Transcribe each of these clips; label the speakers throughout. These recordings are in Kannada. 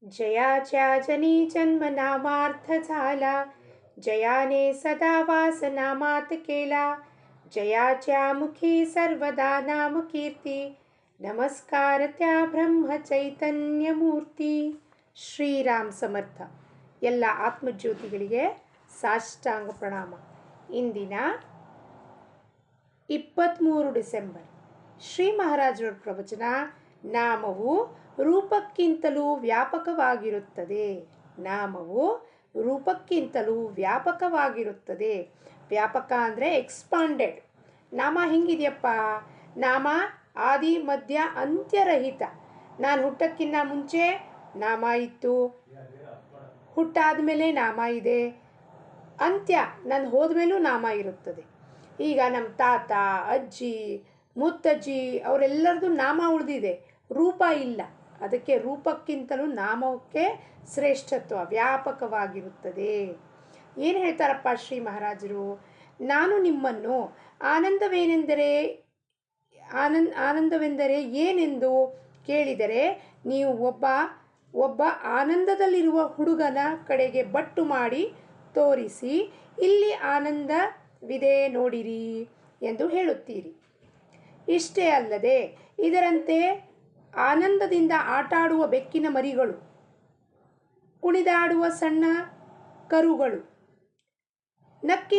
Speaker 1: जयाच्या जनी जन्म नामार्थ झाला, जयाने सदा वास नामात केला. जयाच्या मुखी सर्वदा नाम कीर्ती, नमस्कार त्या ब्रह्म चैतन्य मूर्ती. ಶ್ರೀರಾಮ್ ಸಮರ್ಥ. ಎಲ್ಲ ಆತ್ಮಜ್ಯೋತಿಗಳಿಗೆ ಸಾಷ್ಟಾಂಗ ಪ್ರಣಾಮ. ಇಂದಿನ 23 ಡಿಸೆಂಬರ್ ಶ್ರೀ ಮಹಾರಾಜರ ಪ್ರವಚನ. ನಾಮವು ರೂಪಕ್ಕಿಂತಲೂ ವ್ಯಾಪಕವಾಗಿರುತ್ತದೆ. ನಾಮವು ರೂಪಕ್ಕಿಂತಲೂ ವ್ಯಾಪಕವಾಗಿರುತ್ತದೆ. ವ್ಯಾಪಕ ಅಂದರೆ ಎಕ್ಸ್ಪಾಂಡೆಡ್. ನಾಮ ಹೆಂಗಿದೆಯಪ್ಪ? ನಾಮ ಆದಿ ಮಧ್ಯ ಅಂತ್ಯರಹಿತ. ನಾನು ಹುಟ್ಟಕ್ಕಿಂತ ಮುಂಚೆ ನಾಮ ಇತ್ತು, ಹುಟ್ಟಾದ ಮೇಲೆ ನಾಮ ಇದೆ, ಅಂತ್ಯ ನಾನು ಹೋದ್ಮೇಲೂ ನಾಮ ಇರುತ್ತದೆ. ಈಗ ನಮ್ಮ ತಾತ, ಅಜ್ಜಿ, ಮುತ್ತಜ್ಜಿ ಅವರೆಲ್ಲರದು ನಾಮ ಉಳಿದಿದೆ, ರೂಪ ಇಲ್ಲ. ಅದಕ್ಕೆ ರೂಪಕ್ಕಿಂತಲೂ ನಾಮಕ್ಕೆ ಶ್ರೇಷ್ಠತ್ವ, ವ್ಯಾಪಕವಾಗಿರುತ್ತದೆ. ಏನು ಹೇಳ್ತಾರಪ್ಪ ಶ್ರೀ ಮಹಾರಾಜರು? ನಾನು ನಿಮ್ಮನ್ನು ಆನಂದವೆಂದರೆ ಏನೆಂದು ಕೇಳಿದರೆ, ನೀವು ಒಬ್ಬ ಆನಂದದಲ್ಲಿರುವ ಹುಡುಗನ ಕಡೆಗೆ ಬಟ್ಟು ಮಾಡಿ ತೋರಿಸಿ, ಇಲ್ಲಿ ಆನಂದವಿದೆ ನೋಡಿರಿ ಎಂದು ಹೇಳುತ್ತೀರಿ. ಇಷ್ಟೇ ಅಲ್ಲದೆ ಇದರಂತೆ ಆನಂದದಿಂದ ಆಟಾಡುವ ಬೆಕ್ಕಿನ ಮರಿಗಳು, ಕುಣಿದಾಡುವ ಸಣ್ಣ ಕರುಗಳು, ನಕ್ಕಿ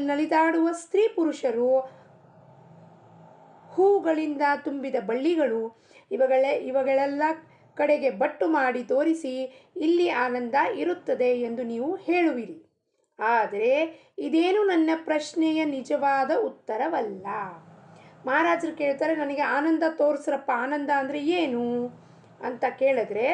Speaker 1: ನಲಿದಾಡುವ ಸ್ತ್ರೀ ಪುರುಷರು, ಹೂಗಳಿಂದ ತುಂಬಿದ ಬಳ್ಳಿಗಳು, ಇವುಗಳೆಲ್ಲ ಕಡೆಗೆ ಬಟ್ಟು ಮಾಡಿ ತೋರಿಸಿ, ಇಲ್ಲಿ ಆನಂದ ಇರುತ್ತದೆ ಎಂದು ನೀವು ಹೇಳುವಿರಿ. ಆದರೆ ಇದೇನು ನನ್ನ ಪ್ರಶ್ನೆಯ ನಿಜವಾದ ಉತ್ತರವಲ್ಲ. ಮಹಾರಾಜರು ಕೇಳ್ತಾರೆ, ನನಗೆ ಆನಂದ ತೋರಿಸ್ರಪ್ಪ, ಆನಂದ ಅಂದರೆ ಏನು ಅಂತ ಕೇಳಿದ್ರೆ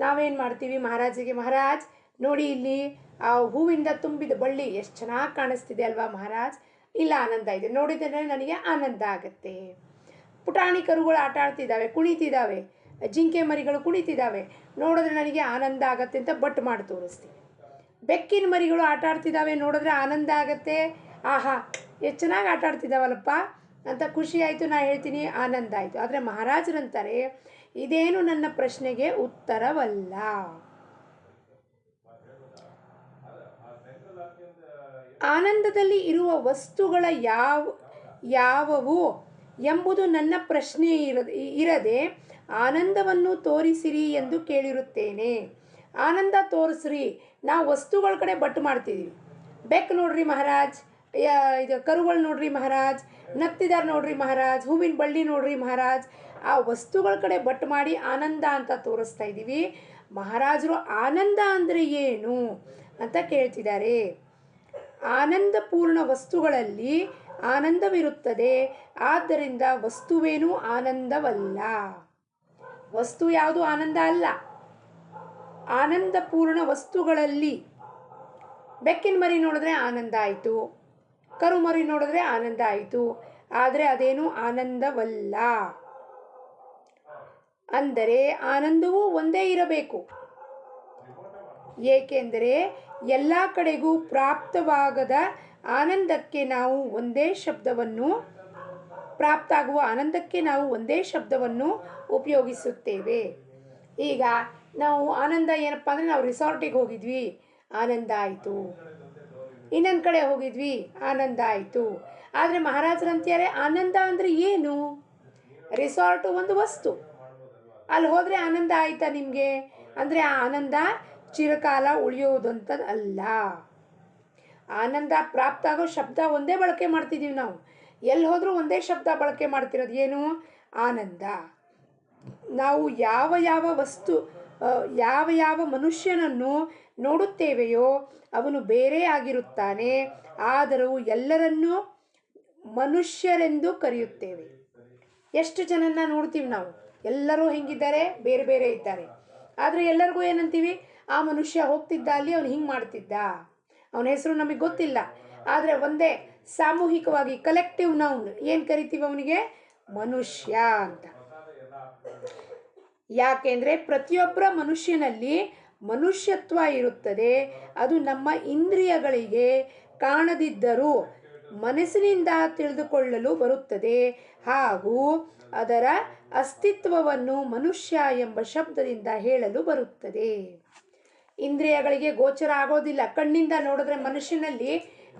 Speaker 1: ನಾವೇನು ಮಾಡ್ತೀವಿ? ಮಹಾರಾಜಿಗೆ, ಮಹಾರಾಜ್ ನೋಡಿ ಇಲ್ಲಿ ಆ ಹೂವಿಂದ ತುಂಬಿದ ಬಳ್ಳಿ ಎಷ್ಟು ಚೆನ್ನಾಗಿ ಕಾಣಿಸ್ತಿದೆ ಅಲ್ವಾ ಮಹಾರಾಜ್, ಇಲ್ಲ ಆನಂದ ಇದೆ, ನೋಡಿದರೆ ನನಗೆ ಆನಂದ ಆಗತ್ತೆ. ಪುಟಾಣಿ ಕರುಗಳು ಆಟ ಆಡ್ತಿದ್ದಾವೆ, ಕುಣಿತಿದ್ದಾವೆ, ಜಿಂಕೆ ಮರಿಗಳು ಕುಣಿತಿದ್ದಾವೆ, ನೋಡಿದ್ರೆ ನನಗೆ ಆನಂದ ಆಗತ್ತೆ ಅಂತ ಬಟ್ ಮಾಡಿ ತೋರಿಸ್ತೀವಿ. ಬೆಕ್ಕಿನ ಮರಿಗಳು ಆಟ ಆಡ್ತಿದ್ದಾವೆ, ನೋಡಿದ್ರೆ ಆನಂದ ಆಗತ್ತೆ, ಆಹಾ ಎಷ್ಟು ಚೆನ್ನಾಗಿ ಆಟ ಆಡ್ತಿದ್ದಾವಲ್ಲಪ್ಪ ಅಂತ ಖುಷಿ ಆಯಿತು, ನಾ ಹೇಳ್ತೀನಿ ಆನಂದ ಆಯಿತು. ಆದರೆ ಮಹಾರಾಜರಂತಾರೆ, ಇದೇನು ನನ್ನ ಪ್ರಶ್ನೆಗೆ ಉತ್ತರವಲ್ಲ. ಆನಂದದಲ್ಲಿ ಇರುವ ವಸ್ತುಗಳ ಯಾವುವು ಎಂಬುದು ನನ್ನ ಪ್ರಶ್ನೆ ಇರದೆ, ಆನಂದವನ್ನು ತೋರಿಸಿರಿ ಎಂದು ಕೇಳಿರುತ್ತೇನೆ. ಆನಂದ ತೋರಿಸ್ರಿ, ನಾವು ವಸ್ತುಗಳ ಕಡೆ ಬಟ್ಟು ಮಾಡ್ತಿದ್ದೀವಿ. ಬೆಕ್ಕು ನೋಡ್ರಿ ಮಹಾರಾಜ್, ಇದು ಕರುಗಳು ನೋಡ್ರಿ ಮಹಾರಾಜ್, ನಗ್ತಿದಾರೆ ನೋಡ್ರಿ ಮಹಾರಾಜ್, ಹೂವಿನ ಬಳ್ಳಿ ನೋಡ್ರಿ ಮಹಾರಾಜ್, ಆ ವಸ್ತುಗಳ ಕಡೆ ಬಟ್ಟು ಮಾಡಿ ಆನಂದ ಅಂತ ತೋರಿಸ್ತಾ ಇದ್ದೀವಿ. ಮಹಾರಾಜರು ಆನಂದ ಅಂದರೆ ಏನು ಅಂತ ಕೇಳ್ತಿದ್ದಾರೆ. ಆನಂದಪೂರ್ಣ ವಸ್ತುಗಳಲ್ಲಿ ಆನಂದವಿರುತ್ತದೆ, ಆದ್ದರಿಂದ ವಸ್ತುವೇನೂ ಆನಂದವಲ್ಲ. ವಸ್ತು ಯಾವುದು ಆನಂದ ಅಲ್ಲ. ಆನಂದಪೂರ್ಣ ವಸ್ತುಗಳಲ್ಲಿ ಬೆಕ್ಕಿನ ಮರಿ ನೋಡಿದ್ರೆ ಆನಂದ ಆಯಿತು, ಕರು ಮರಿ ನೋಡಿದ್ರೆ ಆನಂದ ಆಯಿತು, ಆದರೆ ಅದೇನು ಆನಂದವಲ್ಲ. ಅಂದರೆ ಆನಂದವೂ ಒಂದೇ ಇರಬೇಕು. ಏಕೆಂದರೆ ಎಲ್ಲ ಕಡೆಗೂ ಪ್ರಾಪ್ತವಾಗದ ಆನಂದಕ್ಕೆ ನಾವು ಒಂದೇ ಶಬ್ದವನ್ನು ಉಪಯೋಗಿಸುತ್ತೇವೆ. ಈಗ ನಾವು ಆನಂದ ಏನಪ್ಪ ಅಂದರೆ, ನಾವು ರಿಸಾರ್ಟಿಗೆ ಹೋಗಿದ್ವಿ, ಆನಂದ ಆಯಿತು. ಇನ್ನೊಂದು ಕಡೆ ಹೋಗಿದ್ವಿ, ಆನಂದ ಆಯಿತು. ಆದರೆ ಮಹಾರಾಜರಂತಾರೆ, ಆನಂದ ಅಂದರೆ ಏನು? ರಿಸಾರ್ಟು ಒಂದು ವಸ್ತು, ಅಲ್ಲಿ ಹೋದರೆ ಆನಂದ ಆಯಿತಾ ನಿಮಗೆ ಅಂದರೆ ಆ ಆನಂದ ಚಿರಕಾಲ ಉಳಿಯೋದಂಥದ್ದು ಅಲ್ಲ. ಆನಂದ ಪ್ರಾಪ್ತ ಆಗೋ ಶಬ್ದ ಒಂದೇ ಬಳಕೆ ಮಾಡ್ತಿದ್ದೀವಿ ನಾವು. ಎಲ್ಲಿ ಹೋದರೂ ಒಂದೇ ಶಬ್ದ ಬಳಕೆ ಮಾಡ್ತಿರೋದು, ಏನು? ಆನಂದ. ನಾವು ಯಾವ ಮನುಷ್ಯನನ್ನು ನೋಡುತ್ತೇವೆಯೋ ಅವನು ಬೇರೆ ಆಗಿರುತ್ತಾನೆ, ಆದರೂ ಎಲ್ಲರನ್ನೂ ಮನುಷ್ಯರೆಂದು ಕರೆಯುತ್ತೇವೆ. ಎಷ್ಟು ಜನನ್ನ ನೋಡ್ತೀವಿ ನಾವು, ಎಲ್ಲರೂ ಹೆಂಗಿದ್ದಾರೆ? ಬೇರೆ ಬೇರೆ ಇದ್ದಾರೆ. ಆದರೆ ಎಲ್ಲರಿಗೂ ಏನಂತೀವಿ? ಆ ಮನುಷ್ಯ ಹೋಗ್ತಿದ್ದ ಅಲ್ಲಿ, ಅವನು ಹಿಂಗೆ ಮಾಡ್ತಿದ್ದ, ಅವನ ಹೆಸರು ನಮಗೆ ಗೊತ್ತಿಲ್ಲ, ಆದರೆ ಒಂದೇ ಸಾಮೂಹಿಕವಾಗಿ ಕಲೆಕ್ಟಿವ್ ನೌನ್ ಏನು ಕರಿತೀವಿ ಅವನಿಗೆ? ಮನುಷ್ಯ ಅಂತ. ಯಾಕೆಂದರೆ ಪ್ರತಿಯೊಬ್ಬರ ಮನುಷ್ಯನಲ್ಲಿ ಮನುಷ್ಯತ್ವ ಇರುತ್ತದೆ. ಅದು ನಮ್ಮ ಇಂದ್ರಿಯಗಳಿಗೆ ಕಾಣದಿದ್ದರೂ ಮನಸ್ಸಿನಿಂದ ತಿಳಿದುಕೊಳ್ಳಲು ಬರುತ್ತದೆ ಹಾಗೂ ಅದರ ಅಸ್ತಿತ್ವವನ್ನು ಮನುಷ್ಯ ಎಂಬ ಶಬ್ದದಿಂದ ಹೇಳಲು ಬರುತ್ತದೆ. ಇಂದ್ರಿಯಗಳಿಗೆ ಗೋಚರ ಆಗೋದಿಲ್ಲ. ಕಣ್ಣಿಂದ ನೋಡಿದ್ರೆ ಮನುಷ್ಯನಲ್ಲಿ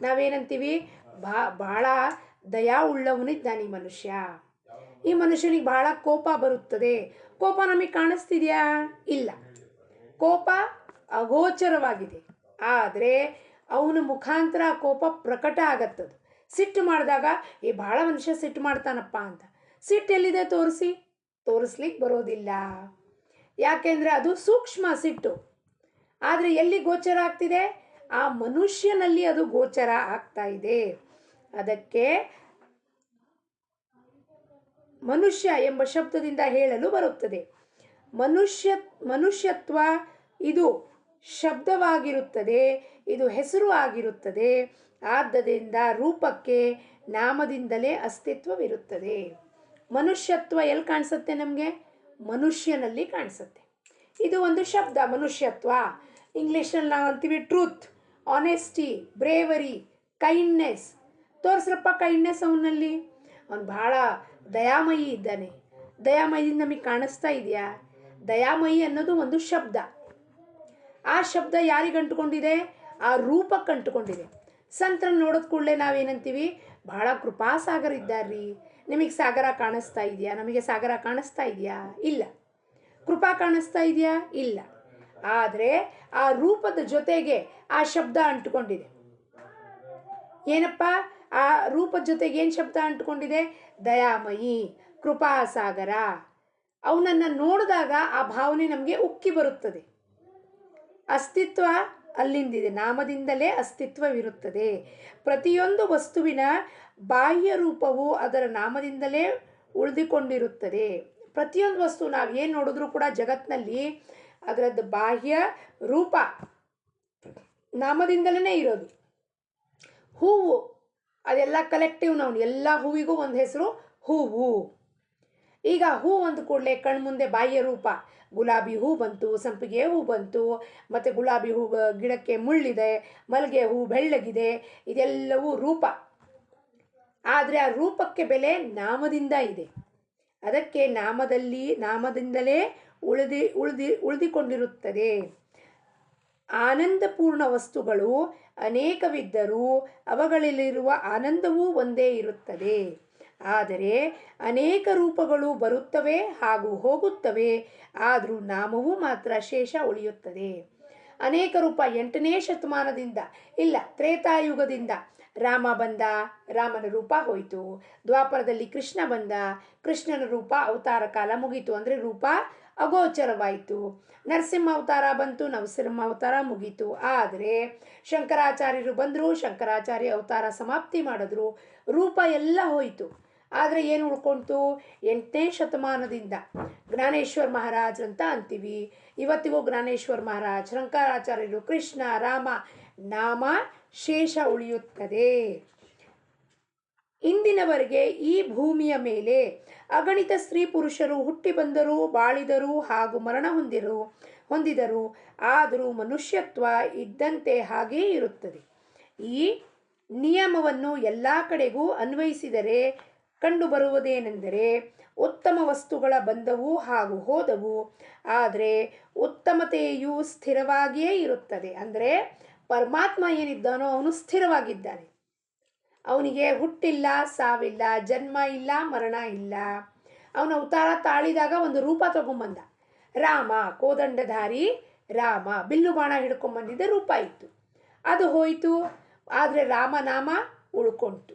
Speaker 1: ನಾವೇನಂತೀವಿ, ಭಾಳ ದಯಾ ಉಳ್ಳವನಿದ್ದಾನೆ ಈ ಮನುಷ್ಯ, ಈ ಮನುಷ್ಯನಿಗೆ ಬಹಳ ಕೋಪ ಬರುತ್ತದೆ. ಕೋಪ ನಮಗೆ ಕಾಣಿಸ್ತಿದೆಯಾ? ಇಲ್ಲ. ಕೋಪ ಅಗೋಚರವಾಗಿದೆ. ಆದರೆ ಅವನ ಮುಖಾಂತರ ಕೋಪ ಪ್ರಕಟ ಆಗತ್ತದು. ಸಿಟ್ಟು ಮಾಡಿದಾಗ ಭಾಳ ಮನುಷ್ಯ ಸಿಟ್ಟು ಮಾಡ್ತಾನಪ್ಪ ಅಂತ. ಸಿಟ್ಟು ಎಲ್ಲಿದೆ ತೋರಿಸ್ಲಿಕ್ಕೆ ಬರೋದಿಲ್ಲ. ಯಾಕೆಂದರೆ ಅದು ಸೂಕ್ಷ್ಮ ಸಿಟ್ಟು. ಆದರೆ ಎಲ್ಲಿ ಗೋಚರ ಆಗ್ತಿದೆ? ಆ ಮನುಷ್ಯನಲ್ಲಿ ಅದು ಗೋಚರ ಆಗ್ತಾ ಇದೆ. ಅದಕ್ಕೆ ಮನುಷ್ಯ ಎಂಬ ಶಬ್ದದಿಂದ ಹೇಳಲು ಬರುತ್ತದೆ. ಮನುಷ್ಯತ್ವ ಇದು ಶಬ್ದವಾಗಿರುತ್ತದೆ, ಇದು ಹೆಸರು ಆಗಿರುತ್ತದೆ. ಆದ್ದರಿಂದ ರೂಪಕ್ಕೆ ನಾಮದಿಂದಲೇ ಅಸ್ತಿತ್ವವಿರುತ್ತದೆ. ಮನುಷ್ಯತ್ವ ಎಲ್ಲಿ ಕಾಣಿಸುತ್ತೆ? ನಮಗೆ ಮನುಷ್ಯನಲ್ಲಿ ಕಾಣಿಸುತ್ತೆ. ಇದು ಒಂದು ಶಬ್ದ ಮನುಷ್ಯತ್ವ. ಇಂಗ್ಲೀಷ್ನಲ್ಲಿ ನಾವು ಅಂತೀವಿ ಟ್ರೂತ್, ಆನೆಸ್ಟಿ, ಬ್ರೇವರಿ, ಕೈಂಡ್ನೆಸ್. ತೋರಿಸ್ರಪ್ಪ ಕೈಂಡ್ನೆಸ್ ಅವನಲ್ಲಿ. ಅವನು ಭಾಳ ದಯಾಮಯಿ ಇದ್ದಾನೆ. ದಯಾಮಯಿ ನಮಗೆ ಕಾಣಿಸ್ತಾ ಇದೆಯಾ? ದಯಾಮಯಿ ಅನ್ನೋದು ಒಂದು ಶಬ್ದ. ಆ ಶಬ್ದ ಯಾರಿಗೆ ಅಂಟುಕೊಂಡಿದೆ? ಆ ರೂಪಕ್ಕೆ ಅಂಟುಕೊಂಡಿದೆ. ಸಂತರನ್ನು ನೋಡೋದ ಕೂಡಲೇ ನಾವೇನಂತೀವಿ? ಭಾಳ ಕೃಪಾಸಾಗರ ಇದ್ದಾರ್ರಿ. ನಿಮಗೆ ಸಾಗರ ಕಾಣಿಸ್ತಾ ಇದೆಯಾ? ನಮಗೆ ಸಾಗರ ಕಾಣಿಸ್ತಾ ಇದೆಯಾ? ಇಲ್ಲ. ಕೃಪಾ ಕಾಣಿಸ್ತಾ ಇದೆಯಾ? ಇಲ್ಲ. ಆದರೆ ಆ ರೂಪದ ಜೊತೆಗೆ ಆ ಶಬ್ದ ಅಂಟುಕೊಂಡಿದೆ. ಏನಪ್ಪ? ಆ ರೂಪದ ಜೊತೆಗೆ ಏನು ಶಬ್ದ ಅಂಟುಕೊಂಡಿದೆ? ದಯಾಮಯಿ, ಕೃಪಾಸಾಗರ. ಅವನನ್ನು ನೋಡಿದಾಗ ಆ ಭಾವನೆ ನಮಗೆ ಉಕ್ಕಿ ಬರುತ್ತದೆ. ಅಸ್ತಿತ್ವ ಅಲ್ಲಿಂದಿದೆ. ನಾಮದಿಂದಲೇ ಅಸ್ತಿತ್ವವಿರುತ್ತದೆ. ಪ್ರತಿಯೊಂದು ವಸ್ತುವಿನ ಬಾಹ್ಯ ರೂಪವು ಅದರ ನಾಮದಿಂದಲೇ ಉಳಿದುಕೊಂಡಿರುತ್ತದೆ. ಪ್ರತಿಯೊಂದು ವಸ್ತು ನಾವು ಏನು ನೋಡಿದ್ರೂ ಕೂಡ ಜಗತ್ತಿನಲ್ಲಿ ಅದರದ್ದು ಬಾಹ್ಯ ರೂಪ ನಾಮದಿಂದಲೇ ಇರೋದು. ಹೂವು ಅದೆಲ್ಲ ಕಲೆಕ್ಟಿವ್ ನೌನ್. ಎಲ್ಲ ಹೂವಿಗೂ ಒಂದು ಹೆಸರು ಹೂವು. ಈಗ ಹೂ ಅಂದ ಕೂಡಲೇ ಕಣ್ಮುಂದೆ ಬಾಹ್ಯ ರೂಪ. ಗುಲಾಬಿ ಹೂ ಬಂತು, ಸಂಪಿಗೆ ಹೂ ಬಂತು, ಮತ್ತು ಗುಲಾಬಿ ಹೂ ಗಿಡಕ್ಕೆ ಮುಳ್ಳಿದೆ, ಮಲ್ಲಿಗೆ ಹೂ ಬೆಳ್ಳಗಿದೆ. ಇದೆಲ್ಲವೂ ರೂಪ. ಆದರೆ ಆ ರೂಪಕ್ಕೆ ಬೆಲೆ ನಾಮದಿಂದ ಇದೆ. ಅದಕ್ಕೆ ನಾಮದಿಂದಲೇ ಉಳಿದುಕೊಂಡಿರುತ್ತದೆ. ಆನಂದಪೂರ್ಣ ವಸ್ತುಗಳು ಅನೇಕವಿದ್ದರೂ ಅವುಗಳಲ್ಲಿರುವ ಆನಂದವೂ ಒಂದೇ ಇರುತ್ತದೆ. ಆದರೆ ಅನೇಕ ರೂಪಗಳು ಬರುತ್ತವೆ ಹಾಗೂ ಹೋಗುತ್ತವೆ, ಆದರೂ ನಾಮವು ಮಾತ್ರ ಶೇಷ ಉಳಿಯುತ್ತದೆ. ಅನೇಕ ರೂಪ 8ನೇ ಶತಮಾನದಿಂದ ಇಲ್ಲ, ತ್ರೇತಾಯುಗದಿಂದ ರಾಮ ಬಂದ, ರಾಮನ ರೂಪ ಹೋಯಿತು. ದ್ವಾಪರದಲ್ಲಿ ಕೃಷ್ಣ ಬಂದ, ಕೃಷ್ಣನ ರೂಪ ಅವತಾರ ಕಾಲ ಮುಗೀತು, ಅಂದರೆ ರೂಪ ಅಗೋಚರವಾಯಿತು. ನರಸಿಂಹ ಅವತಾರ ಬಂತು, ನರಸಿಂಹ ಅವತಾರ ಮುಗೀತು. ಆದರೆ ಶಂಕರಾಚಾರ್ಯರು ಬಂದರು, ಶಂಕರಾಚಾರ್ಯ ಅವತಾರ ಸಮಾಪ್ತಿ ಮಾಡಿದ್ರು, ರೂಪ ಎಲ್ಲ ಹೋಯಿತು. ಆದರೆ ಏನು ಉಳ್ಕೊಳ್ತು? 8ನೇ ಶತಮಾನದಿಂದ ಜ್ಞಾನೇಶ್ವರ ಮಹಾರಾಜ್ ಅಂತ ಅಂತೀವಿ. ಇವತ್ತಿಗೂ ಜ್ಞಾನೇಶ್ವರ ಮಹಾರಾಜ್, ಶಂಕರಾಚಾರ್ಯರು, ಕೃಷ್ಣ, ರಾಮ, ನಾಮ ಶೇಷ ಉಳಿಯುತ್ತದೆ. ಇಂದಿನವರೆಗೆ ಈ ಭೂಮಿಯ ಮೇಲೆ ಅಗಣಿತ ಸ್ತ್ರೀ ಪುರುಷರು ಹುಟ್ಟಿ ಬಂದರು, ಬಾಳಿದರು ಹಾಗೂ ಮರಣ ಹೊಂದಿದರು. ಆದರೂ ಮನುಷ್ಯತ್ವ ಇದ್ದಂತೆ ಹಾಗೇ ಇರುತ್ತದೆ. ಈ ನಿಯಮವನ್ನು ಎಲ್ಲ ಕಡೆಗೂ ಅನ್ವಯಿಸಿದರೆ ಕಂಡುಬರುವುದೇನೆಂದರೆ, ಉತ್ತಮ ವಸ್ತುಗಳ ಬಂದವು ಹಾಗೂ ಹೋದವು, ಆದರೆ ಉತ್ತಮತೆಯು ಸ್ಥಿರವಾಗಿಯೇ ಇರುತ್ತದೆ. ಅಂದರೆ ಪರಮಾತ್ಮ ಏನಿದ್ದಾನೋ ಅವನು ಸ್ಥಿರವಾಗಿದ್ದಾನೆ. ಅವನಿಗೆ ಹುಟ್ಟಿಲ್ಲ, ಸಾವಿಲ್ಲ, ಜನ್ಮ ಇಲ್ಲ, ಮರಣ ಇಲ್ಲ. ಅವನ ಅವತಾರ ತಾಳಿದಾಗ ಒಂದು ರೂಪ ತಗೊಂಬಂದ. ರಾಮ ಕೋದಂಡಧಾರಿ ರಾಮ, ಬಿಲ್ಲು ಬಾಣ ಹಿಡ್ಕೊಂಬಂದಿದ್ದ ರೂಪ ಇತ್ತು, ಅದು ಹೋಯಿತು. ಆದರೆ ರಾಮನಾಮ ಉಳ್ಕೊಂತು.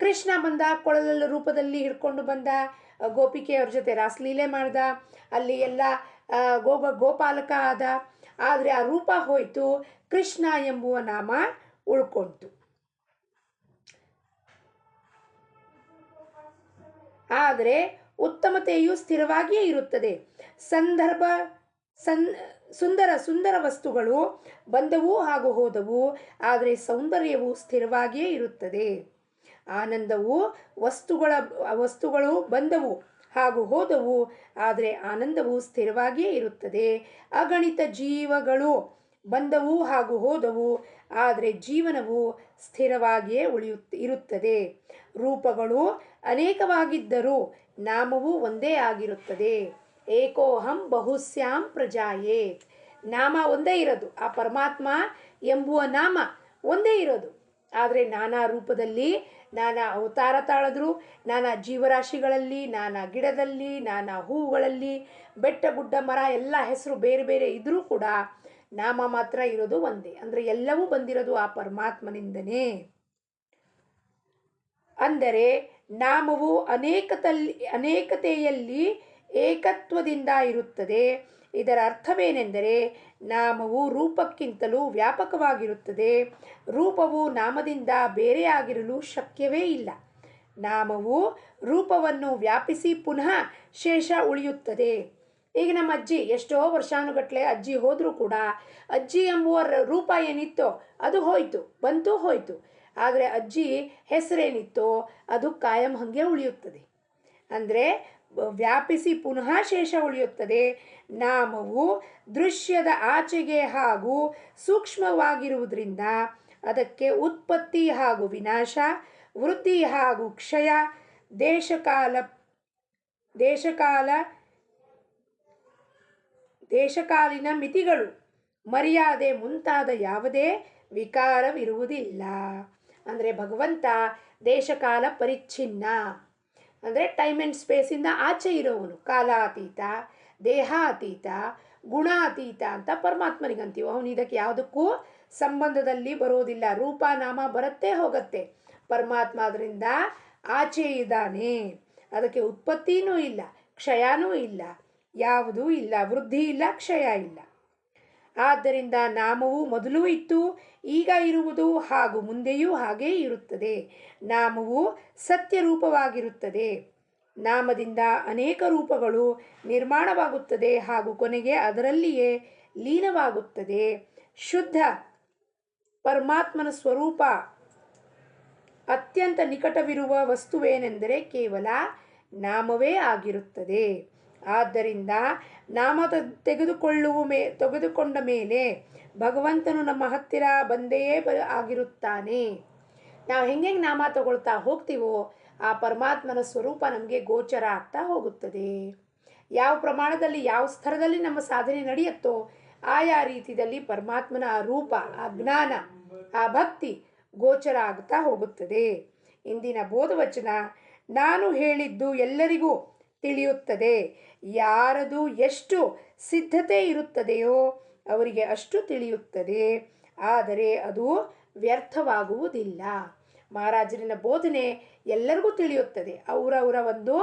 Speaker 1: ಕೃಷ್ಣ ಬಂದ, ಕೊಳಲ ರೂಪದಲ್ಲಿ ಹಿಡ್ಕೊಂಡು ಬಂದ, ಗೋಪಿಕೆಯವ್ರ ಜೊತೆ ರಾಸಲೀಲೆ ಮಾಡ್ದ, ಅಲ್ಲಿ ಎಲ್ಲ ಗೋಪಾಲಕ ಆದ. ಆದರೆ ಆ ರೂಪ ಹೋಯಿತು, ಕೃಷ್ಣ ಎಂಬುವ ನಾಮ ಉಳ್ಕೊಂತು. ಆದರೆ ಉತ್ತಮತೆಯು ಸ್ಥಿರವಾಗಿಯೇ ಇರುತ್ತದೆ. ಸುಂದರ ವಸ್ತುಗಳು ಬಂದವು ಹಾಗೂ ಹೋದವು, ಆದರೆ ಸೌಂದರ್ಯವು ಸ್ಥಿರವಾಗಿಯೇ ಇರುತ್ತದೆ. ಆನಂದವು ವಸ್ತುಗಳು ಬಂದವು ಹಾಗೂ ಹೋದವು, ಆದರೆ ಆನಂದವು ಸ್ಥಿರವಾಗಿಯೇ ಇರುತ್ತದೆ. ಅಗಣಿತ ಜೀವಗಳು ಬಂದವು ಹಾಗೂ ಹೋದವು, ಆದರೆ ಜೀವನವು ಸ್ಥಿರವಾಗಿಯೇ ಇರುತ್ತದೆ. ರೂಪಗಳು ಅನೇಕವಾಗಿದ್ದರೂ ನಾಮವು ಒಂದೇ ಆಗಿರುತ್ತದೆ. ಏಕೋಹಂ ಬಹುಸ್ಯಾಂ ಪ್ರಜಾಯೇತ್. ನಾಮ ಒಂದೇ ಇರೋದು, ಆ ಪರಮಾತ್ಮ ಎಂಬುವ ನಾಮ ಒಂದೇ ಇರೋದು. ಆದರೆ ನಾನಾ ರೂಪದಲ್ಲಿ ನಾನಾ ಅವತಾರ ತಾಳಿದ್ರು, ನಾನಾ ಜೀವರಾಶಿಗಳಲ್ಲಿ, ನಾನಾ ಗಿಡದಲ್ಲಿ, ನಾನಾ ಹೂವುಗಳಲ್ಲಿ, ಬೆಟ್ಟ ಗುಡ್ಡ ಮರ ಎಲ್ಲ ಹೆಸರು ಬೇರೆ ಬೇರೆ ಇದ್ರೂ ಕೂಡ ನಾಮ ಮಾತ್ರ ಇರೋದು ಒಂದೇ. ಅಂದರೆ ಎಲ್ಲವೂ ಬಂದಿರೋದು ಆ ಪರಮಾತ್ಮನಿಂದನೇ. ಅಂದರೆ ನಾಮವು ಅನೇಕತೆಯಲ್ಲಿ ಏಕತ್ವದಿಂದ ಇರುತ್ತದೆ. ಇದರ ಅರ್ಥವೇನೆಂದರೆ ನಾಮವು ರೂಪಕ್ಕಿಂತಲೂ ವ್ಯಾಪಕವಾಗಿರುತ್ತದೆ. ರೂಪವು ನಾಮದಿಂದ ಬೇರೆಯಾಗಿರಲು ಶಕ್ಯವೇ ಇಲ್ಲ. ನಾಮವು ರೂಪವನ್ನು ವ್ಯಾಪಿಸಿ ಪುನಃ ಶೇಷ ಉಳಿಯುತ್ತದೆ. ಈಗ ನಮ್ಮ ಅಜ್ಜಿ ಎಷ್ಟೋ ವರ್ಷಾನುಗಟ್ಟಲೆ ಅಜ್ಜಿ ಹೋದರೂ ಕೂಡ ಅಜ್ಜಿ ಎಂಬುವ ರೂಪ ಏನಿತ್ತೋ ಅದು ಹೋಯಿತು, ಬಂತು ಹೋಯಿತು. ಆದರೆ ಅಜ್ಜಿ ಹೆಸರೇನಿತ್ತೋ ಅದು ಕಾಯಂ ಹಾಗೆ ಉಳಿಯುತ್ತದೆ. ಅಂದರೆ ವ್ಯಾಪಿಸಿ ಪುನಃ ಶೇಷ ಉಳಿಯುತ್ತದೆ. ನಾಮವು ದೃಶ್ಯದ ಆಚೆಗೆ ಹಾಗೂ ಸೂಕ್ಷ್ಮವಾಗಿರುವುದರಿಂದ ಅದಕ್ಕೆ ಉತ್ಪತ್ತಿ ಹಾಗೂ ವಿನಾಶ, ವೃದ್ಧಿ ಹಾಗೂ ಕ್ಷಯ, ದೇಶಕಾಲಿನ ಮಿತಿಗಳು, ಮರ್ಯಾದೆ ಮುಂತಾದ ಯಾವುದೇ ವಿಕಾರವಿರುವುದಿಲ್ಲ. ಅಂದರೆ ಭಗವಂತ ದೇಶಕಾಲ ಪರಿಚ್ಛಿನ್ನ, ಅಂದರೆ ಟೈಮ್ ಆ್ಯಂಡ್ ಸ್ಪೇಸಿಂದ ಆಚೆ ಇರೋವನು. ಕಾಲಾತೀತ, ದೇಹಾತೀತ, ಗುಣಾತೀತ ಅಂತ ಪರಮಾತ್ಮನಿಗಂತೀವಿ. ಅವನು ಇದಕ್ಕೆ ಯಾವುದಕ್ಕೂ ಸಂಬಂಧದಲ್ಲಿ ಬರೋದಿಲ್ಲ. ರೂಪ ನಾಮ ಬರುತ್ತೆ ಹೋಗುತ್ತೆ. ಪರಮಾತ್ಮ ಅದರಿಂದ ಆಚೆ ಇದ್ದಾನೆ. ಅದಕ್ಕೆ ಉತ್ಪತ್ತಿನೂ ಇಲ್ಲ, ಕ್ಷಯನೂ ಇಲ್ಲ, ಯಾವುದೂ ಇಲ್ಲ, ವೃದ್ಧಿ ಇಲ್ಲ, ಕ್ಷಯ ಇಲ್ಲ. ಆದ್ದರಿಂದ ನಾಮವು ಮೊದಲೂ ಇತ್ತು, ಈಗ ಇರುವುದು ಹಾಗೂ ಮುಂದೆಯೂ ಹಾಗೇ ಇರುತ್ತದೆ. ನಾಮವು ಸತ್ಯರೂಪವಾಗಿರುತ್ತದೆ. ನಾಮದಿಂದ ಅನೇಕ ರೂಪಗಳು ನಿರ್ಮಾಣವಾಗುತ್ತದೆ ಹಾಗೂ ಕೊನೆಗೆ ಅದರಲ್ಲಿಯೇ ಲೀನವಾಗುತ್ತದೆ. ಶುದ್ಧ ಪರಮಾತ್ಮನ ಸ್ವರೂಪ ಅತ್ಯಂತ ನಿಕಟವಿರುವ ವಸ್ತುವೇನೆಂದರೆ ಕೇವಲ ನಾಮವೇ ಆಗಿರುತ್ತದೆ. ಆದ್ದರಿಂದ ನಾಮ ತೆಗೆದುಕೊಂಡ ಮೇಲೆ ಭಗವಂತನು ನಮ್ಮ ಹತ್ತಿರ ಬಂದೇ ಆಗಿರುತ್ತಾನೆ. ನಾವು ಹೆಂಗೆ ನಾಮ ತಗೊಳ್ತಾ ಹೋಗ್ತೀವೋ ಆ ಪರಮಾತ್ಮನ ಸ್ವರೂಪ ನಮಗೆ ಗೋಚರ ಆಗ್ತಾ ಹೋಗುತ್ತದೆ. ಯಾವ ಪ್ರಮಾಣದಲ್ಲಿ ಯಾವ ಸ್ತರದಲ್ಲಿ ನಮ್ಮ ಸಾಧನೆ ನಡೆಯುತ್ತೋ ಆಯಾ ರೀತಿಯಲ್ಲಿ ಪರಮಾತ್ಮನ ಆ ರೂಪ, ಆ ಜ್ಞಾನ, ಆ ಭಕ್ತಿ ಗೋಚರ ಆಗ್ತಾ ಹೋಗುತ್ತದೆ. ಇಂದಿನ ಬೋಧವಚನ ನಾನು ಹೇಳಿದ್ದು ಎಲ್ಲರಿಗೂ ತಿಳಿಯುತ್ತದೆ. ಯಾರದು ಎಷ್ಟು ಸಿದ್ಧತೆ ಇರುತ್ತದೆಯೋ ಅವರಿಗೆ ಅಷ್ಟು ತಿಳಿಯುತ್ತದೆ, ಆದರೆ ಅದು ವ್ಯರ್ಥವಾಗುವುದಿಲ್ಲ. ಮಹಾರಾಜರಿನ ಬೋಧನೆ ಎಲ್ಲರಿಗೂ ತಿಳಿಯುತ್ತದೆ, ಅವರವರ ಒಂದು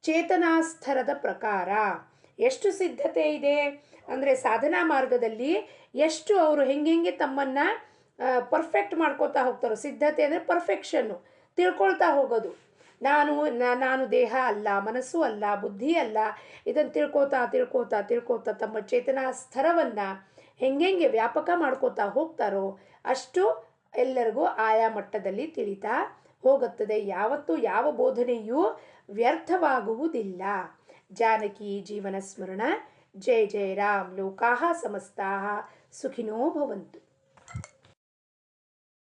Speaker 1: ಚೇತನಾ ಸ್ತರದ ಪ್ರಕಾರ. ಎಷ್ಟು ಸಿದ್ಧತೆ ಇದೆ ಅಂದರೆ ಸಾಧನಾ ಮಾರ್ಗದಲ್ಲಿ ಎಷ್ಟು ಅವರು ಹೆಂಗೆ ತಮ್ಮನ್ನು ಪರ್ಫೆಕ್ಟ್ ಮಾಡ್ಕೋತಾ ಹೋಗ್ತಾರೋ. ಸಿದ್ಧತೆ ಅಂದರೆ ಪರ್ಫೆಕ್ಷನ್ನು, ತಿಳ್ಕೊಳ್ತಾ ಹೋಗೋದು. ನಾನು ದೇಹ ಅಲ್ಲ, ಮನಸ್ಸು ಅಲ್ಲ, ಬುದ್ಧಿ ಅಲ್ಲ, ಇದನ್ನು ತಿಳ್ಕೋತಾ ತಮ್ಮ ಚೇತನಾ ಸ್ತರವನ್ನು ಹೆಂಗೆ ವ್ಯಾಪಕ ಮಾಡ್ಕೋತಾ ಹೋಗ್ತಾರೋ ಅಷ್ಟು ಎಲ್ಲರಿಗೂ ಆಯಾ ಮಟ್ಟದಲ್ಲಿ ತಿಳಿತಾ ಹೋಗುತ್ತದೆ. ಯಾವತ್ತೂ ಯಾವ ಬೋಧನೆಯೂ ವ್ಯರ್ಥವಾಗುವುದಿಲ್ಲ. ಜಾನಕಿ ಜೀವನ ಸ್ಮರಣ. ಜಯ ಜಯ ರಾಮ್. ಲೋಕಾಃ ಸಮಸ್ತಾಃ ಸುಖಿನೋ ಭವಂತು.